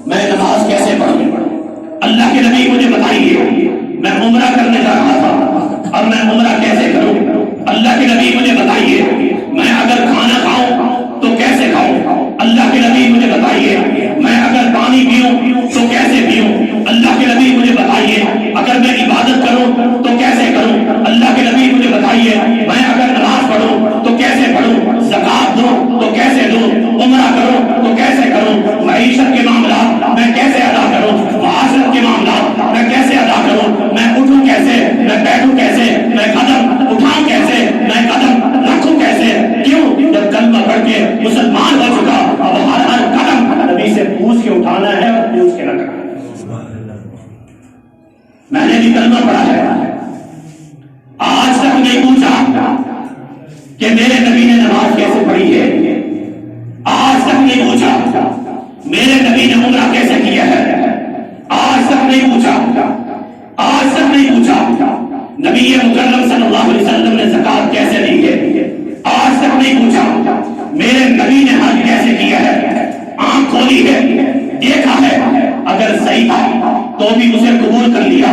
میں نماز کیسے پڑھوں؟ اللہ کے نبی مجھے بتائیے، میں عمرہ کرنے جا رہا تھا، اب میں عمرہ کیسے کروں؟ اللہ کے نبی مجھے بتائیے، میں اگر کھانا کھاؤں تو کیسے کھاؤں؟ اللہ کے نبی مجھے بتائیے، میں اگر پانی پیوں تو کیسے پیوں؟ اللہ کے نبی مجھے بتائیے، اگر میں عبادت کروں تو کیسے کروں؟ اللہ کے نبی مجھے بتائیے، میں اگر نماز پڑھوں تو کیسے پڑھوں؟ زکات دوں تو کیسے دوں؟ عمرہ کروں تو کیسے کروں؟ معیشت کے معاملات میں کیسے ادا کروں؟ معاشرت کے معاملات میں کیسے ادا کروں؟ میں اٹھوں کیسے؟ میں بیٹھوں کیسے؟ میں قدم اٹھاؤں کیسے؟ میں قدم رکھوں کیسے؟ کیوں؟ جب کلمہ پڑھ کے مسلمان ہو چکا، اب ہر قدم نبی سے پوچھ کے اٹھانا ہے اور پوچھ کے رکھنا ہے۔ میں نے بھی کلمہ پڑھا ہے، آج تک نہیں پوچھا کہ میرے نبی نے نماز کیسے پڑھی ہے، آج تک نہیں پوچھا میرے نبی نے عمرہ کیسے کیا ہے، آج تک نہیں پوچھا، آج تک نہیں پوچھا نبی مکرم صلی اللہ علیہ وسلم نے زکات کیسے دی ہے، آج تک نہیں پوچھا میرے نبی نے حج کیسے کیا ہے، آنکھ کھولی ہے، دیکھا ہے، اگر صحیح تھا تو بھی اسے قبول کر لیا،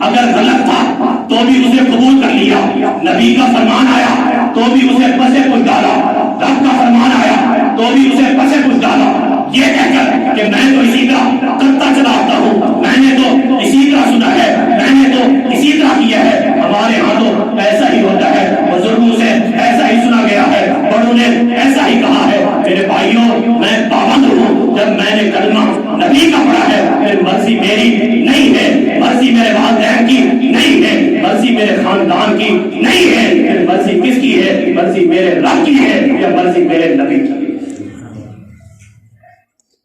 اگر غلط تھا تو بھی اسے قبول کر لیا، نبی کا فرمان آیا تو بھی اسے پسے کچھ ڈالا، رب کا فرمان آیا تو بھی اسے پسے کچھ ڈالا، یہ کہہ کر کہ میں تو اسی طرح کرتا چلا آتا ہوں، میں نے تو اسی طرح سنا ہے، میں نے تو اسی طرح کیا ہے۔ ہمارے ہاں تو ایسا ہی ہوتا ہے، بزرگوں سے ایسا ہی سنا گیا ہے، بڑوں نے ایسا ہی کہا ہے۔ میرے بھائیوں، میں پابند ہوں، جب میں نے کلمہ نبی کا پڑھا ہے، پھر مرضی میری نہیں ہے، مرضی میرے والدین کی نہیں ہے، مرضی میرے خاندان کی نہیں ہے، پھر مرضی کس کی ہے؟ مرضی میرے رب کی ہے یا مرضی میرے نبی کی ہے؟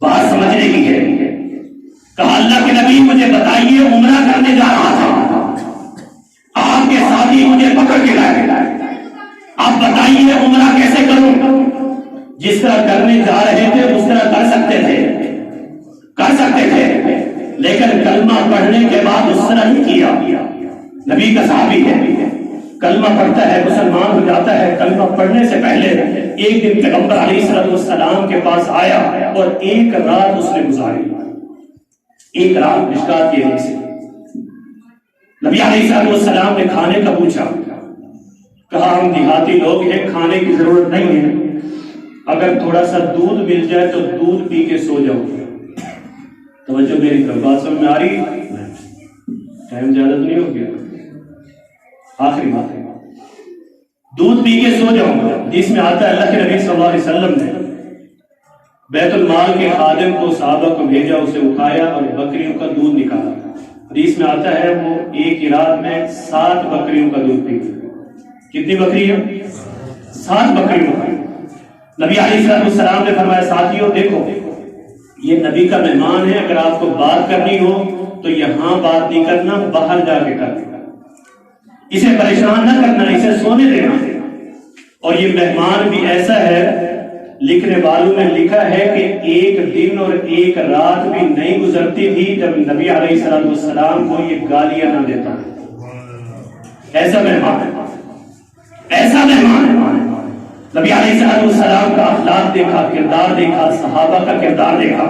بات سمجھنے کی ہے۔ کہا اللہ کے نبی مجھے بتائیے، عمرہ کرنے جا رہا تھا، آپ کے ساتھی مجھے پکڑ کے لائے، آپ بتائیے عمرہ کیسے کروں؟ جس طرح کرنے جا رہے تھے اس طرح کر سکتے تھے، لیکن کلمہ پڑھنے کے بعد اس طرح ہی کیا۔ نبی کا صحابی ہے، کلمہ پڑھتا ہے، مسلمان ہو جاتا ہے۔ کلمہ پڑھنے سے پہلے ایک دن پیغمبر علیہ السلام کے پاس آیا اور ایک رات اس نے گزاری، ایک رات مشکات کی حدیث سے۔ نبی علیہ السلام نے کھانے کا پوچھا، کہا ہم دیہاتی لوگ ہیں، کھانے کی ضرورت نہیں ہے، اگر تھوڑا سا دودھ مل جائے تو دودھ پی کے سو جاؤ۔ توجہ میری طرف، بات سمجھ میں آ رہی؟ ٹائم زیادہ تو نہیں ہو گیا؟ آخری بات ہے، دودھ پی کے سو جاؤں گا۔ حدیث میں آتا ہے اللہ کے نبی صلی اللہ علیہ وسلم نے بیت المال کے خادم کو، صحابہ کو بھیجا، اسے اٹھایا اور بکریوں کا دودھ نکالا۔ حدیث میں آتا ہے وہ ایک ہی رات میں 7 بکریوں کا دودھ پی گئے۔ کتنی بکریاں؟ 7 بکریوں کا۔ نبی علیہ السلام نے فرمایا ساتھیوں دیکھو، یہ نبی کا مہمان ہے، اگر آپ کو بات کرنی ہو تو یہاں بات نہیں کرنا، باہر جا کے کرنا، اسے پریشان نہ کرنا، اسے سونے دینا۔ اور یہ مہمان بھی ایسا ہے، لکھنے والوں نے لکھا ہے کہ ایک دن اور ایک رات بھی نہیں گزرتی تھی جب نبی علیہ السلام کو یہ گالیاں نہ دیتا۔ ایسا مہمان ہے، ایسا مہمان ہے۔ نبی علیہ السلام کا اخلاق دیکھا، کردار دیکھا، صحابہ کا کردار دیکھا۔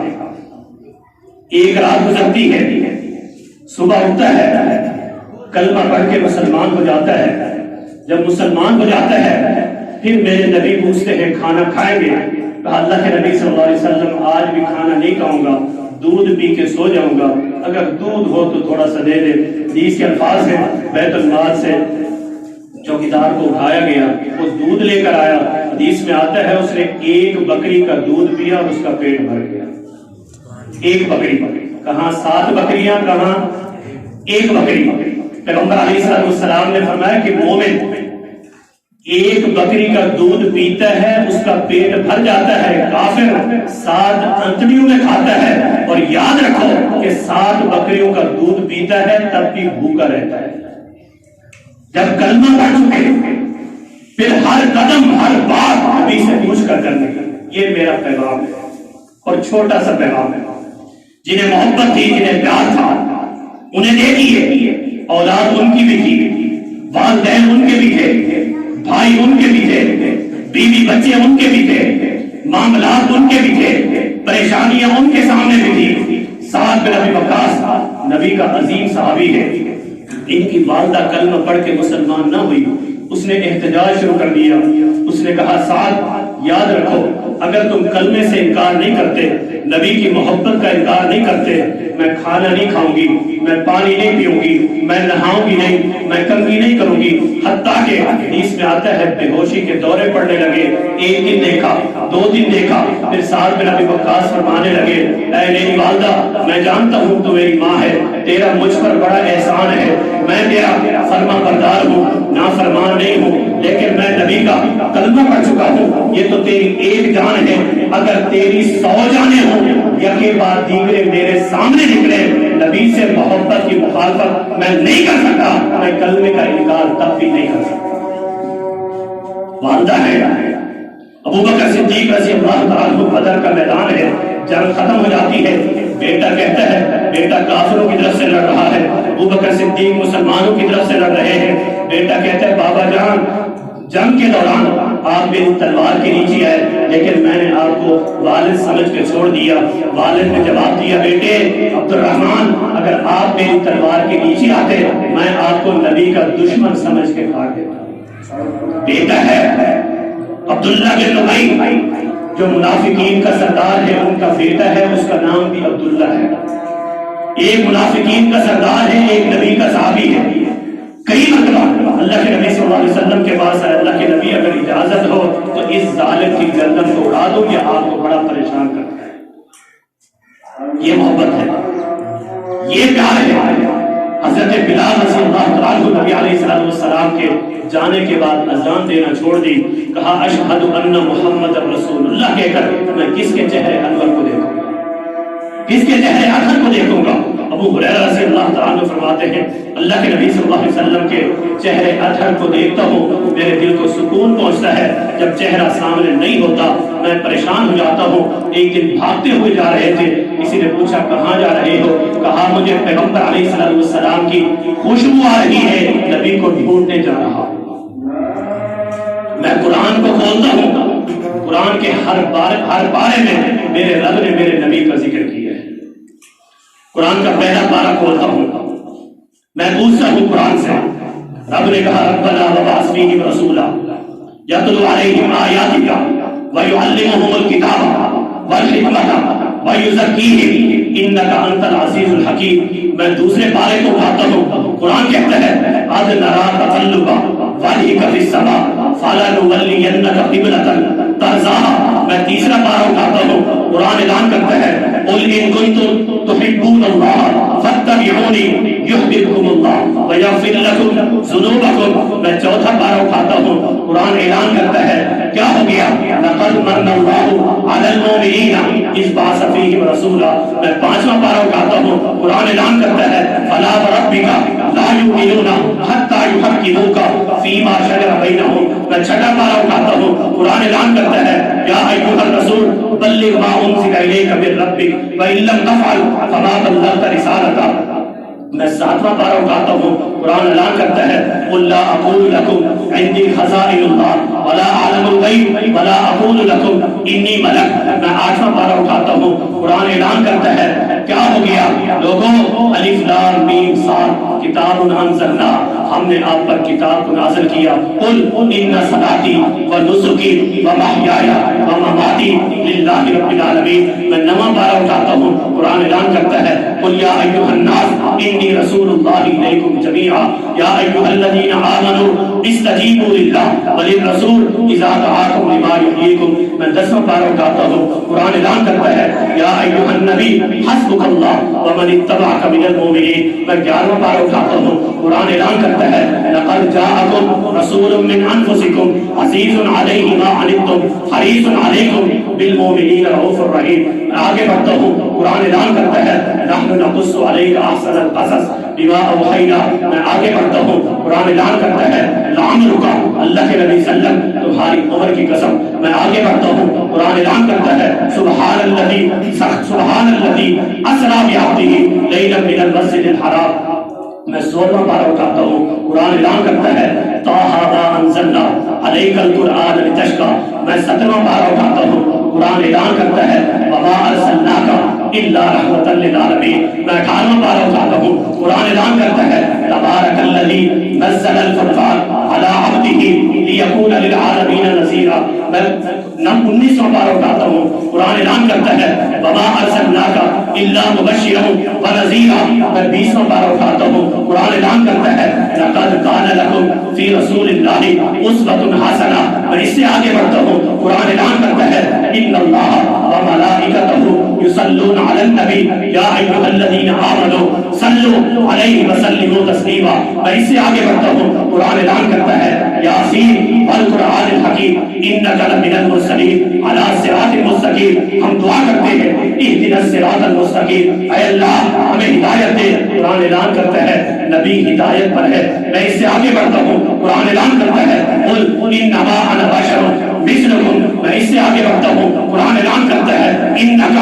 ایک رات گزرتی ہے، صبح اٹھتا ہے، کلمہ پڑھ کے مسلمان ہو جاتا ہے۔ جب مسلمان ہو جاتا ہے پھر میرے نبی پوچھتے ہیں کھانا کھائیں گے؟ کہا اللہ کے نبی صلی اللہ علیہ وسلم آج بھی کھانا نہیں کھاؤں گا، دودھ پی کے سو جاؤں گا، اگر دودھ ہو تو تھوڑا سا دے دے۔ حدیث کے الفاظ ہیں بیت المال سے چوکیدار کو اٹھایا گیا، وہ دودھ لے کر آیا۔ حدیث میں آتا ہے اس نے ایک بکری کا دودھ پیا اور اس کا پیٹ بھر گیا۔ ایک بکری، کہاں 7 بکریاں، کہاں ایک بکری۔ پیغمبر علیہ السلام نے فرمایا کہ مومن ایک بکری کا دودھ پیتا ہے اس کا پیٹ بھر جاتا ہے، کافر 7 انتڑیوں میں کھاتا ہے۔ اور یاد رکھو کہ 7 بکریوں کا دودھ پیتا ہے تب بھی بھوکا رہتا ہے۔ جب کلمہ پڑھ چکے پھر ہر قدم ہر بات نبی سے پوچھ کر کرنے کا، یہ میرا پیغام ہے۔ اور چھوٹا سا پیغام ہے، جنہیں محبت تھی، جنہیں پیار تھا، انہیں دیکھیے، اولاد ان کی بھی تھی، والدین ان کے بھی تھے، بھائی ان کے بھی تھے، بیوی بچے ان کے بھی تھے، معاملات ان کے بھی تھے، پریشانیاں ان کے سامنے بھی تھی، نبی کا عظیم صحابی ہے، ان کی والدہ کلمہ پڑھ کے مسلمان نہ ہوئی، اس نے احتجاج شروع کر دیا۔ اس نے کہا سعد یاد رکھو، اگر تم کلمے سے انکار نہیں کرتے، نبی کی محبت کا انکار نہیں کرتے، میں کھانا نہیں کھاؤں گی، میں پانی نہیں پیوں گی، میں نہاؤں گی نہیں، میں کنگھی نہیں کروں گی۔ حتیٰ کہ حدیث میں آتا ہے بے ہوشی کے دورے پڑنے لگے، ایک دن دیکھا، 2 دن دیکھا، پھر سعد بن ابی وقاص فرمانے لگے اے میری والدہ، میں جانتا ہوں تو میری ماں ہے، تیرا مجھ پر بڑا احسان ہے، میں تیرا فرما بردار ہوں، نافرمان نہیں ہوں، لیکن میں نبی کا کلمہ پڑھ چکا ہوں، یہ تو تیری ایک جان ہے، اگر تیری 100 جانیں ہوں، یقے بعد دیگرے میرے سامنے نکلے، نبی سے محبت کی مخالفت میں نہیں کر سکتا، میں کلمے کا انکار تب بھی نہیں کر سکتا۔ والدہ ہے، ابو بکر صدیق رضی اللہ تعالیٰ عنہ، بدر کا میدان ہے، جنگ ختم ہو جاتی ہے، بیٹا کہتا ہے، بیٹا کافروں کی طرف سے لڑ رہا ہے، ابو بکر صدیق مسلمانوں کی طرف سے لڑ رہے ہیں، بیٹا کہتا ہے بابا جان جنگ کے دوران آپ میری تلوار کے نیچے آئے، لیکن میں نے آپ کو والد سمجھ کے چھوڑ دیا۔ والد نے جواب دیا بیٹے عبد الرحمن، اگر آپ میری تلوار کے نیچے آتے میں آپ کو نبی کا دشمن سمجھ کے کاٹ دیتا۔ بیٹا ہے عبداللہ بن ابی جو منافقین کا سردار ہے، ان کا بیٹا ہے، اس کا نام بھی عبداللہ ہے۔ ایک منافقین کا سردار ہے، ایک نبی کا صحابی ہے۔ کئی مرتبہ اللہ کے نبی صلی اللہ علیہ وسلم کے پاس ہے، اللہ کے نبی اگر اجازت ہو تو اس ظالم کی گردن کو اڑا دو، یہ آپ کو بڑا پریشان کرتا ہے۔ یہ محبت ہے، یہ پیار ہے۔ حضرت بلال رضی اللہ تعالیٰ نبی علیہ السلام کے جانے کے بعد اذان دینا چھوڑ دی، کہا اشہد ان محمد رسول اللہ کہہ کر میں کس کے چہرے انور کو دیکھوں گا، کس کے چہرے اطہر کو دیکھوں گا۔ ابو ہریرہ رضی اللہ تعالیٰ عنہ فرماتے ہیں اللہ کے نبی صلی اللہ علیہ وسلم کے چہرے اطہر کو دیکھتا ہوں میرے دل کو سکون پہنچتا ہے، جب چہرہ سامنے نہیں ہوتا میں پریشان ہو جاتا ہوں۔ ایک دن بھاگتے ہوئے جا رہے تھے، کسی نے پوچھا کہاں جا رہے ہو، کہا مجھے پیغمبر علیہ السلام کی خوشبو آ رہی ہے، نبی کو ڈھونڈنے جا رہا ہوں۔ میں قرآن کو کھولتا ہوں، قرآن کے ہر پارے میں میرے رب نے میرے نبی کا ذکر کیا ہے۔ قرآن کا پہلا پارہ کھولتا ہوں، میں پوچھتا ہوں قرآن سے، رب نے کہا ربنا وابعث فیہم رسولا یتلو علیہم آیاتک ویعلمہم الکتاب والحکمۃ ویزکیہم انک انت العزیز الحکیم۔ میں دوسرے پارے کو اٹھاتا ہوں، قرآن کہتا ہے قد نری تقلب وجہک فی السماء فلنولینک قبلۃ ترضاها۔ میں تیسرا پارہ اٹھاتا ہوں، قرآن اعلان کرتا ہے قل ان کنتم تحبون اللہ فاتبعونی یحببکم اللہ ویغفر لکم ذنوبکم۔ میں چوتھا پارہ اٹھاتا ہوں، قرآن اعلان کرتا ہے کیا ہو گیا لقد من اللہ علی المؤمنین اذ بعث فیہم رسولا۔ میں پانچواں پارہ اٹھاتا ہوں، قرآن اعلان کرتا ہے فلا وربک لا یؤمنون حتی یحکموک فیما شجر بینہم۔ میں چھٹا پارہ اٹھاتا ہوں، قرآن اعلان کرتا ہے یا ایھا الرسول بلغ ما انزل الیک من ربک وان لم تفعل فما بلغت رسالتہ۔ میں ساتواں پارہ اٹھاتا ہوں، قرآن اعلان کرتا ہے قل لا اقول لکم عندی خزائن اللہ ولا اعلم الغیب ولا اقول لکم انی ملک۔ میں آٹھواں پارہ اٹھاتا ہوں، قرآن اعلان کرتا ہے کیا ہو گیا لوگوں الف لام میم صاد کتاب انزلنا، ہم نے آپ پر کتاب کو نازل کیا۔ قل ان صلاتی و نسکی و محیای و مماتی للہ رب العالمین۔ میں نواں پارہ اٹھاتا ہوں، قرآن اعلان کرتا ہے قل یا ایھا الناس انی رسول اللہ الیکم جمیعا یا ایھا الذین آمنوا استجیبوا للہ وللرسول اذا دعاکم لما یحییکم۔ میں دسواں پارہ اٹھاتا ہوں، قرآن اعلان کرتا ہے یا ایھا النبی حسبک اللہ ومن اتبعک من المؤمنین۔ میں گیارہواں پارہ اٹھاتا ہوں، قرآن اعلان کرتا ہے لقد جاءکم رسول من انفسکم عزیز علیہ ما عنتم حریص علیکم بالمؤمنین رؤوف الرحیم۔ آگے بڑھتا ہوں، قرآن اعلان کرتا ہے نحن نقص علیک احسن القصص بما اوحینا۔ میں آگے بڑھتا ہوں، قرآن اعلان کرتا ہے لعمرک اللہ کے نبی صلی اللہ علیہ وسلم تمہاری عمر کی قسم۔ میں آگے بڑھتا ہوں، قرآن اعلان کرتا ہے سبحان الذی اسری بعبدہ لیلا من المسجد الحرام۔ میں 16واں پارہ اٹھاتا ہوں، قرآن اعلان کرتا ہے طٰہٰ ما انزلنا علیک القرآن لتشقیٰ۔ میں 17واں پارہ اٹھاتا ہوں، قرآن اعلان کرتا ہے وما ارسلناک الا رحمۃ للعالمین۔ میں 18واں پارہ اٹھاتا ہوں، قرآن اعلان کرتا ہے تبارک الذی نزل الفرقان علی عبدہ لیکون للعالمین نذیرا۔ میں 19واں پارہ اٹھاتا ہوں، قرآن اعلان کرتا ہے وما ارسلناک الا مبشرا ونذیرا۔ میں 20واں پارہ اٹھاتا ہوں، قرآن اعلان کرتا ہے لقد کان لکم فی رسول اللہ اسوۃ حسنہ۔ میں اس سے آگے بڑھتا ہوں، قرآن اعلان کرتا ہے ان اللہ وملائکتہ یصلون علی النبی یا ایھا الذین آمنوا صلوا علیہ وسلموا تسلیما۔ میں اس سے آگے بڑھتا ہوں، قرآن اعلان کرتا ہے یاسین والقرآن الحکیم انک لمن المرسلین علی صراط مستقیم۔ ہم دعا کرتے ہیں اہدنا الصراط المستقیم، اے اللہ ہمیں ہدایت دے۔ قرآن اعلان کرتا ہے نبی ہدایت پر ہے۔ میں اس سے آگے بڑھتا ہوں، قرآن اعلان کرتا ہے قل انما انا بشر مثلکم۔ میں اس سے آگے بڑھتا ہوں، قرآن اعلان کرتا ہے انک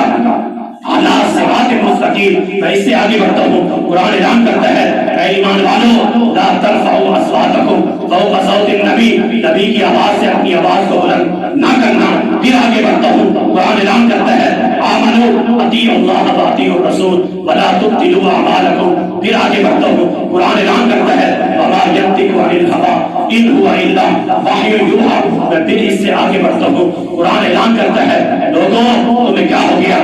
علی صراط مستقیم۔ میں اس سے آگے بڑھتا ہوں، قرآن اعلان کرتا ہے اے ایمان والو لا ترفعوا اصواتکم فوق صوت النبی، نبی کی آواز سے اپنی آواز کو بلند نہ کرنا۔ پھر آگے بڑھتا ہوں، قرآن اعلان کرتا ہے آمنوا اطیعوا اللہ واطیعوا الرسول ولا تبطلوا اعمالکم۔ پھر آگے بڑھتا ہوں، قرآن اعلان کرتا ہے وما ینطق عن الہوی ان هو الا وحی یوحی۔ میں پھر اس سے آگے بڑھتا ہوں، قرآن اعلان کرتا ہے لوگوں تمہیں کیا ہو گیا،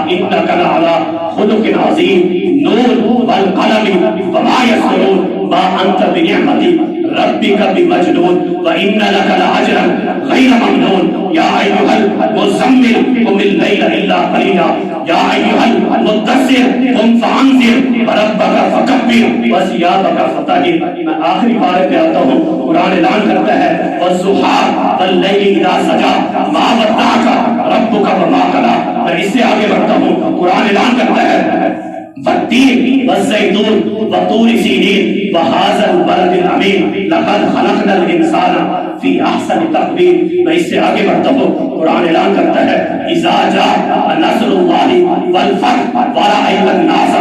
انک لعلی خلق عظیم نون والقلم وما یسطرون ما انت بنعمت ربک بمجنون وان لک لاجرا غیر ممنون یا ایھا المزمل قم اللیل الا قلیلا یا ایھا المدثر قم فانذر وربک فکبر وثیابک فطہر۔ میں آخری پارے پہ آتا ہوں، قرآن اعلان کرتا ہے والضحیٰ واللیل اذا سجی ما ودعک ربک وما قلی۔ میں اس سے آگے بڑھتا ہوں، قرآن اعلان کرتا ہے والتین والزیتون وطور سینین وہذا البلد الامین لقد خلقنا الانسان فی احسن تقویم۔ میں اس سے آگے بڑھتا ہوں، قرآن اعلان کرتا ہے اذا جاء نصر اللہ والفتح ورأیت الناس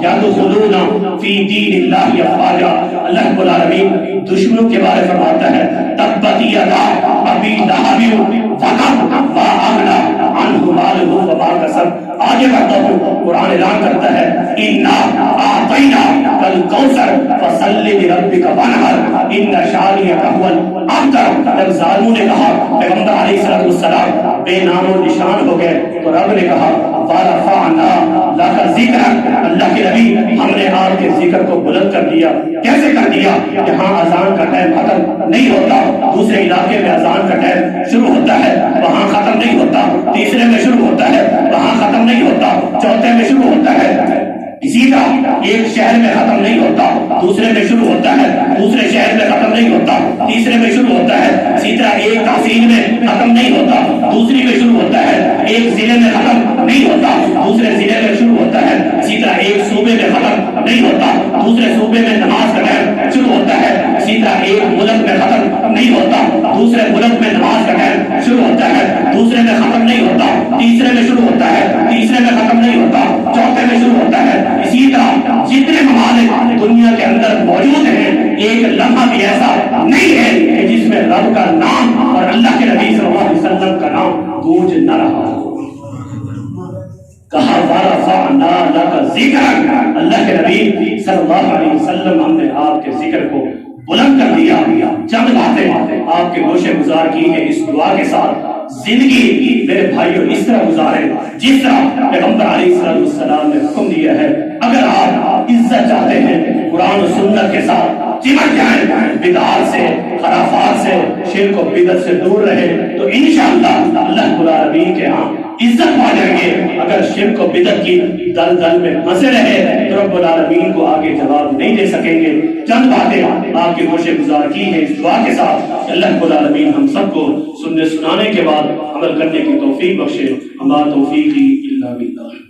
یدخلون فی دین اللہ افواجا۔ اللہ رب العالمین دشمنوں کے بارے فرماتا ہے تبت یدا ابی لہب وتب ما اغنی عنہ مالہ وما کسب۔ آگے بڑھتا ہوں، قرآن اعلان کرتا ہے انا اعطیناک الکوثر فصل لربک وانحر ان شانئک هو الابتر۔ جب ظالموں نے کہا پیغمبر علیہ السلام بے نام و نشان ہو گئے تو رب نے کہا ورفعنا لک ذکرک۔ اللہ کے نبی ہم نے آپ کے ذکر کو بلند کر دیا۔ کیسے کر دیا؟ یہاں اذان کا ٹائم ختم نہیں ہوتا، دوسرے علاقے میں اذان کا ٹائم شروع ہوتا ہے، وہاں ختم نہیں ہوتا، تیسرے میں شروع ہوتا ہے، وہاں ختم نہیں ہوتا، چوتھے میں شروع ہوتا ہے۔ اسی طرح ایک شہر میں ختم نہیں ہوتا، دوسرے میں شروع ہوتا ہے، دوسرے شہر میں ختم نہیں ہوتا، تیسرے میں شروع ہوتا ہے۔ اسی طرح ایک تحصیل میں ختم نہیں ہوتا، دوسری میں شروع ہوتا ہے۔ ایک ضلع میں ختم نہیں ہوتا، دوسرے ضلع میں شروع ہوتا ہے۔ اسی طرح ایک صوبے میں ختم نہیں ہوتا، دوسرے صوبے میں نماز کا ٹائم شروع ہوتا ہے۔ اسی طرح ایک ملک میں ختم نہیں ہوتا، دوسرے ملک میں نماز کا ٹائم شروع ہوتا ہے، دوسرے میں ختم نہیں ہوتا، تیسرے میں شروع ہوتا ہے، تیسرے میں ختم نہیں ہوتا، چوتھے میں شروع ہوتا ہے۔ اسی طرح جتنے ممالک دنیا کے اندر موجود ہیں، ایک لمحہ بھی ایسا نہیں ہے کہ جس میں رب کا نام اور اللہ کے نبی صلی اللہ علیہ وسلم کا نام گونج نہ رہا ہو۔ کہا ورفعنا لک ذکرک، اللہ کے نبی صلی اللہ علیہ وسلم ہم نے آپ کے ذکر کو بلند کر دیا۔ چند باتیں آپ کے گوشے گزار کی ہیں اس دعا کے ساتھ۔ زندگی میرے بھائیوں اس طرح گزارے جس طرح پیغمبر علیہ السلام نے حکم دیا ہے۔ اگر آپ عزت چاہتے ہیں قرآن و سنت کے ساتھ چمٹ جائیں، بدعات سے، خرافات سے، شرک و بدعت سے دور رہے تو انشاءاللہ اللہ رب العالمین کے ہاں عزت پا جائیں گے۔ اگر شرک و بدعت کی دلدل میں پھنسے رہے تو رب العالمین کو آگے جواب نہیں دے سکیں گے۔ چند باتیں آپ کے گوشے گزار کی ہیں اس دعا کے ساتھ۔ اللہ رب العالمین ہم سب کو سننے سنانے کے بعد عمل کرنے کی توفیق بخشے۔ ہمارا توفیق الا باللہ۔